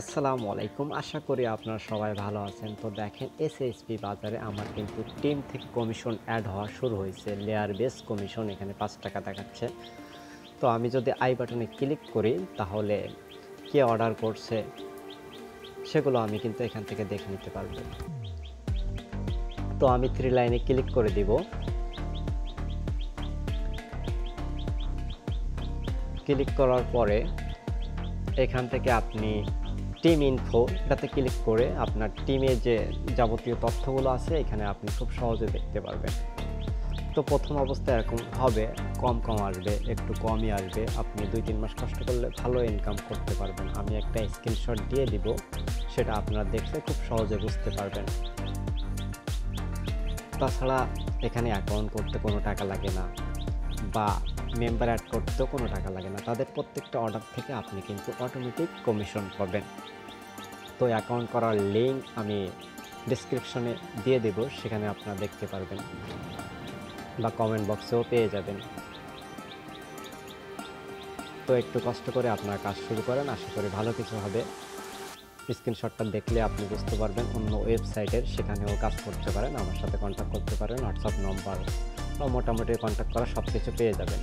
আসসালামু আলাইকুম। আশা করি আপনারা সবাই ভালো আছেন। তো দেখেন এসএসপি বাজারে আমার কিন্তু টিম থেকে কমিশন এড হওয়া শুরু হয়েছে। লেয়ার বেস কমিশন এখানে ৳৫ দেখাচ্ছে। তো আমি যদি আই বাটনে ক্লিক করি তাহলে কে অর্ডার করছে সেগুলো আমি কিন্তু এখান থেকে দেখে নিতে পারবো। তো আমি 3 লাইনে ক্লিক করে দিব। ক্লিক করার পরে এখান থেকে আপনি টিম ইনফো এটাতে ক্লিক করে আপনার টিমে যে যাবতীয় তথ্যগুলো আছে এখানে আপনি খুব সহজে দেখতে পারবেন। তো প্রথম অবস্থায় এরকম হবে, কম আসবে, একটু কমই আসবে। আপনি ২-৩ মাস কষ্ট করলে ভালো ইনকাম করতে পারবেন। আমি একটা স্ক্রিনশট দিয়ে দিব, সেটা আপনারা দেখলে খুব সহজে বুঝতে পারবেন। তাছাড়া এখানে অ্যাকাউন্ট করতে কোনো টাকা লাগে না বা মেম্বার অ্যাড করতেও কোনো টাকা লাগে না। তাদের প্রত্যেকটা অর্ডার থেকে আপনি কিন্তু অটোমেটিক কমিশন পাবেন। তো অ্যাকাউন্ট করার লিঙ্ক আমি ডেসক্রিপশনে দিয়ে দেব, সেখানে আপনারা দেখতে পারবেন বা কমেন্ট বক্সেও পেয়ে যাবেন। তো একটু কষ্ট করে আপনার কাজ শুরু করেন, আশা করি ভালো কিছু হবে। স্ক্রিনশটটা দেখলে আপনি বুঝতে পারবেন অন্য ওয়েবসাইটের, সেখানেও কাজ করতে পারেন। আমার সাথে কন্ট্যাক্ট করতে পারেন, হোয়াটসঅ্যাপ নম্বর বা মোটামুটি কন্ট্যাক্ট করা সব কিছু পেয়ে যাবেন।